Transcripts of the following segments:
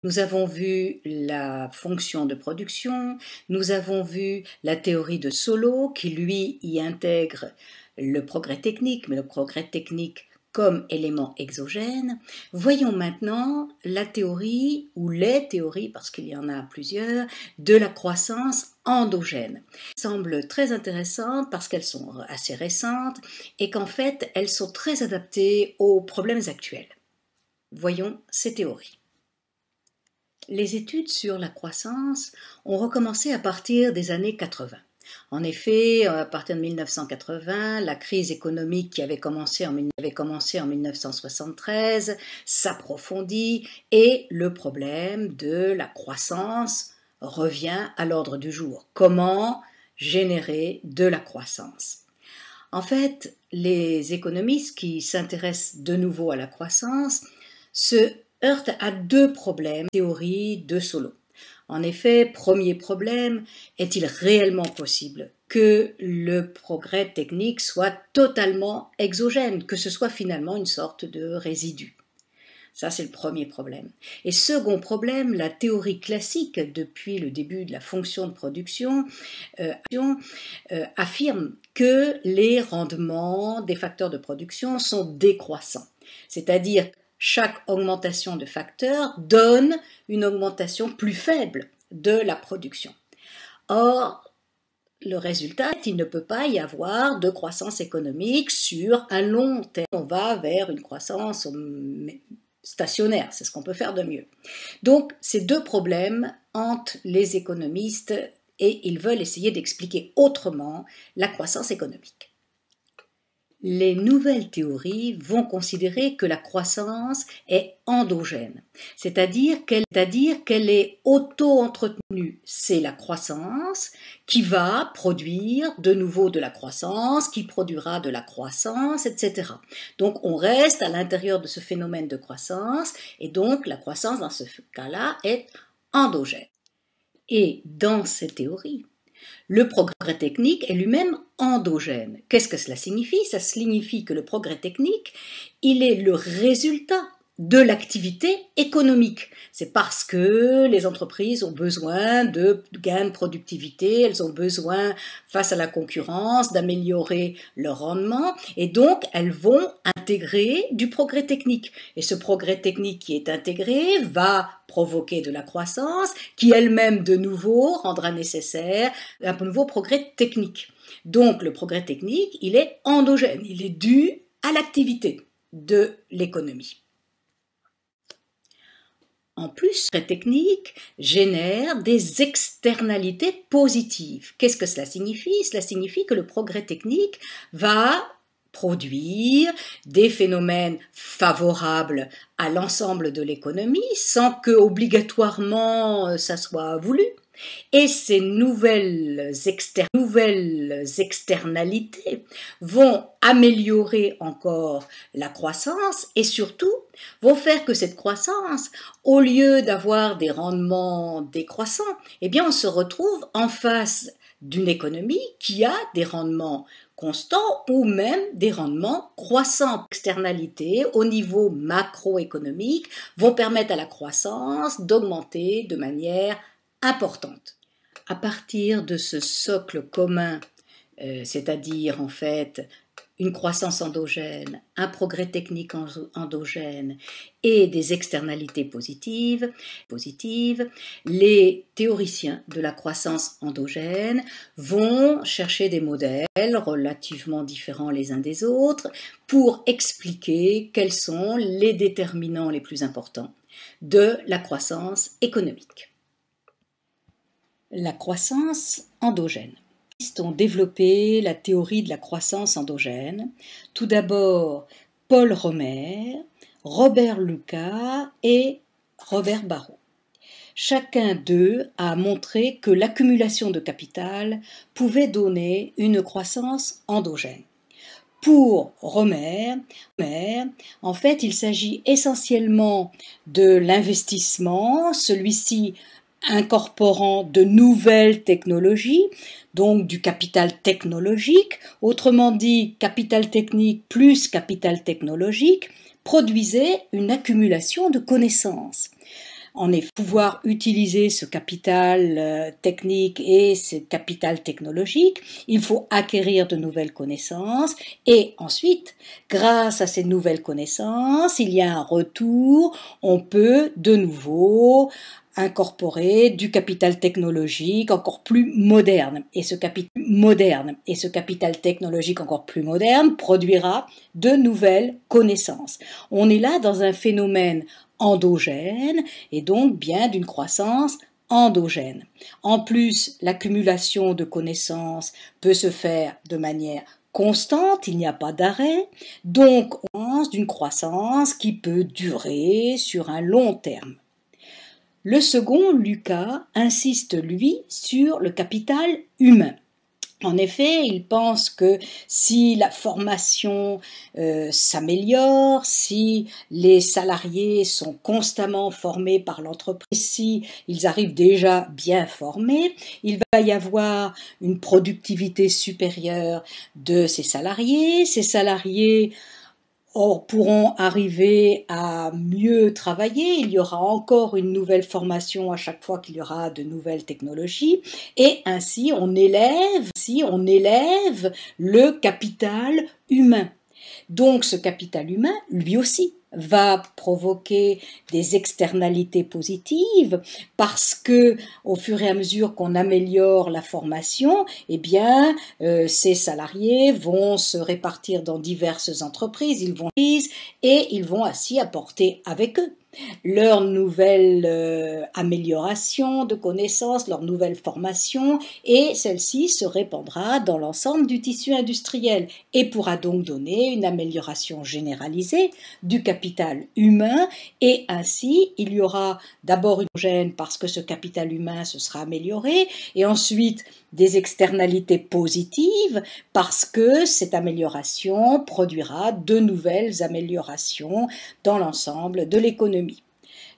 Nous avons vu la fonction de production, nous avons vu la théorie de Solow qui lui y intègre le progrès technique, mais le progrès technique comme élément exogène. Voyons maintenant la théorie, ou les théories, parce qu'il y en a plusieurs, de la croissance endogène. Elles semblent très intéressantes parce qu'elles sont assez récentes et qu'en fait elles sont très adaptées aux problèmes actuels. Voyons ces théories. Les études sur la croissance ont recommencé à partir des années 80. En effet, à partir de 1980, la crise économique qui avait commencé en 1973 s'approfondit et le problème de la croissance revient à l'ordre du jour. Comment générer de la croissance ? En fait, les économistes qui s'intéressent de nouveau à la croissance se heurtent à deux problèmes, théorie de Solow. En effet, premier problème, est-il réellement possible que le progrès technique soit totalement exogène, que ce soit finalement une sorte de résidu ? Ça, c'est le premier problème. Et second problème, la théorie classique, depuis le début de la fonction de production, affirme que les rendements des facteurs de production sont décroissants. C'est-à-dire chaque augmentation de facteur donne une augmentation plus faible de la production. Or, le résultat, il ne peut pas y avoir de croissance économique sur un long terme. On va vers une croissance stationnaire, c'est ce qu'on peut faire de mieux. Donc, ces deux problèmes hantent les économistes et ils veulent essayer d'expliquer autrement la croissance économique. Les nouvelles théories vont considérer que la croissance est endogène, c'est-à-dire qu'elle est auto-entretenue. C'est la croissance qui va produire de nouveau de la croissance, qui produira de la croissance, etc. Donc on reste à l'intérieur de ce phénomène de croissance et donc la croissance dans ce cas-là est endogène. Et dans cette théorie, le progrès technique est lui-même endogène. Qu'est-ce que cela signifie ? Ça signifie que le progrès technique, il est le résultat de l'activité économique. C'est parce que les entreprises ont besoin de gains de productivité, elles ont besoin, face à la concurrence, d'améliorer leur rendement, et donc elles vont intégrer du progrès technique. Et ce progrès technique qui est intégré va provoquer de la croissance, qui elle-même de nouveau rendra nécessaire un nouveau progrès technique. Donc le progrès technique, il est endogène, il est dû à l'activité de l'économie. En plus, le progrès technique génère des externalités positives. Qu'est-ce que cela signifie ? Cela signifie que le progrès technique va produire des phénomènes favorables à l'ensemble de l'économie sans que obligatoirement ça soit voulu. Et ces nouvelles externalités vont améliorer encore la croissance et surtout vont faire que cette croissance, au lieu d'avoir des rendements décroissants, eh bien on se retrouve en face d'une économie qui a des rendements constants ou même des rendements croissants. Les externalités au niveau macroéconomique vont permettre à la croissance d'augmenter de manière importante. À partir de ce socle commun, c'est-à-dire en fait une croissance endogène, un progrès technique endogène et des externalités positives, les théoriciens de la croissance endogène vont chercher des modèles relativement différents les uns des autres pour expliquer quels sont les déterminants les plus importants de la croissance économique. La croissance endogène. Les économistes ont développé la théorie de la croissance endogène. Tout d'abord, Paul Romer, Robert Lucas et Robert Barrault. Chacun d'eux a montré que l'accumulation de capital pouvait donner une croissance endogène. Pour Romer, en fait, il s'agit essentiellement de l'investissement, celui-ci incorporant de nouvelles technologies, donc du capital technologique, autrement dit capital technique plus capital technologique, produisait une accumulation de connaissances. en effet, pouvoir utiliser ce capital technique et ce capital technologique, il faut acquérir de nouvelles connaissances et ensuite, grâce à ces nouvelles connaissances, il y a un retour, on peut de nouveau incorporer du capital technologique encore plus moderne. Et ce capital technologique encore plus moderne produira de nouvelles connaissances. On est là dans un phénomène endogène et donc bien d'une croissance endogène. En plus, l'accumulation de connaissances peut se faire de manière constante, il n'y a pas d'arrêt, donc on pense d'une croissance qui peut durer sur un long terme. Le second, Lucas, insiste, lui, sur le capital humain. En effet, il pense que si la formation s'améliore, si les salariés sont constamment formés par l'entreprise, si ils arrivent déjà bien formés, il va y avoir une productivité supérieure de ces salariés. Ces salariés pourront arriver à mieux travailler, il y aura encore une nouvelle formation à chaque fois qu'il y aura de nouvelles technologies, et ainsi on élève le capital humain. Donc ce capital humain, lui aussi, va provoquer des externalités positives parce que au fur et à mesure qu'on améliore la formation, eh bien, ces salariés vont se répartir dans diverses entreprises, ils vont ainsi apporter avec eux leur nouvelle amélioration de connaissances, leur nouvelle formation, et celle-ci se répandra dans l'ensemble du tissu industriel et pourra donc donner une amélioration généralisée du capital humain, et ainsi il y aura d'abord une gêne parce que ce capital humain se sera amélioré, et ensuite des externalités positives parce que cette amélioration produira de nouvelles améliorations dans l'ensemble de l'économie.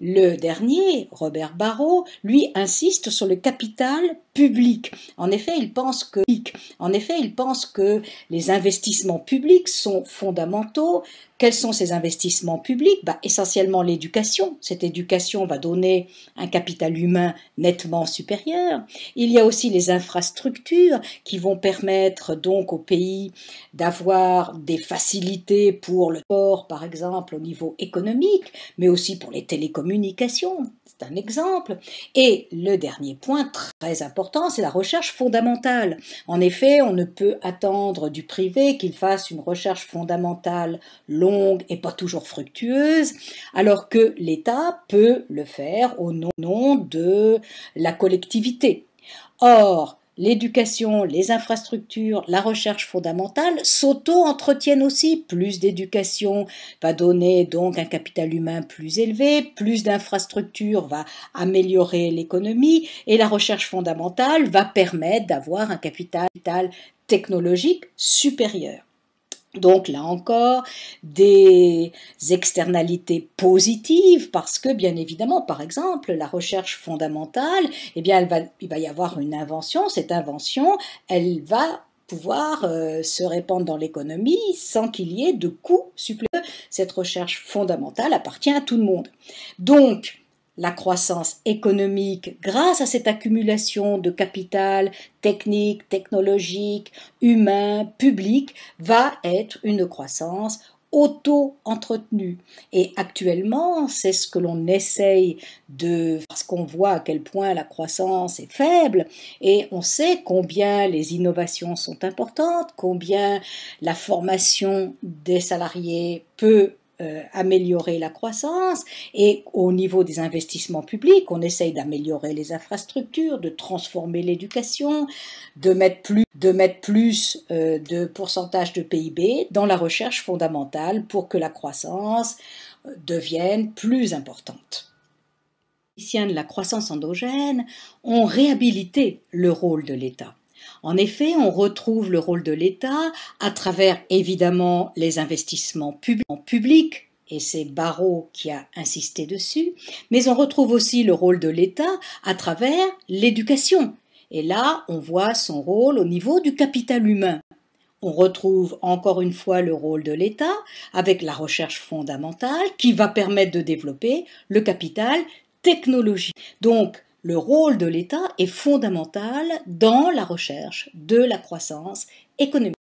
Le dernier, Robert Barrault, lui insiste sur le capital public. En effet, il pense que les investissements publics sont fondamentaux. Quels sont ces investissements publics ? Essentiellement l'éducation. Cette éducation va donner un capital humain nettement supérieur. Il y a aussi les infrastructures qui vont permettre donc au pays d'avoir des facilités pour le sport, par exemple, au niveau économique, mais aussi pour les télécommunications. C'est un exemple. Et le dernier point très important, c'est la recherche fondamentale. En effet, on ne peut attendre du privé qu'il fasse une recherche fondamentale longue et pas toujours fructueuse, alors que l'État peut le faire au nom de la collectivité. Or, l'éducation, les infrastructures, la recherche fondamentale s'auto-entretiennent aussi. Plus d'éducation va donner donc un capital humain plus élevé, plus d'infrastructures va améliorer l'économie, et la recherche fondamentale va permettre d'avoir un capital technologique supérieur. Donc là encore, des externalités positives parce que bien évidemment, par exemple, la recherche fondamentale, eh bien, il va y avoir une invention. Cette invention, elle va pouvoir se répandre dans l'économie sans qu'il y ait de coûts supplémentaires. Cette recherche fondamentale appartient à tout le monde. Donc, la croissance économique, grâce à cette accumulation de capital technique, technologique, humain, public, va être une croissance auto-entretenue. Et actuellement, c'est ce que l'on essaye parce qu'on voit à quel point la croissance est faible, et on sait combien les innovations sont importantes, combien la formation des salariés peut améliorer la croissance, et au niveau des investissements publics, on essaye d'améliorer les infrastructures, de transformer l'éducation, de mettre plus de pourcentage de PIB dans la recherche fondamentale pour que la croissance devienne plus importante. Les théoriciens de la croissance endogène ont réhabilité le rôle de l'État. En effet, on retrouve le rôle de l'État à travers évidemment les investissements publics, et c'est Barrault qui a insisté dessus, mais on retrouve aussi le rôle de l'État à travers l'éducation. Et là, on voit son rôle au niveau du capital humain. On retrouve encore une fois le rôle de l'État avec la recherche fondamentale qui va permettre de développer le capital technologie. Donc, le rôle de l'État est fondamental dans la recherche de la croissance économique.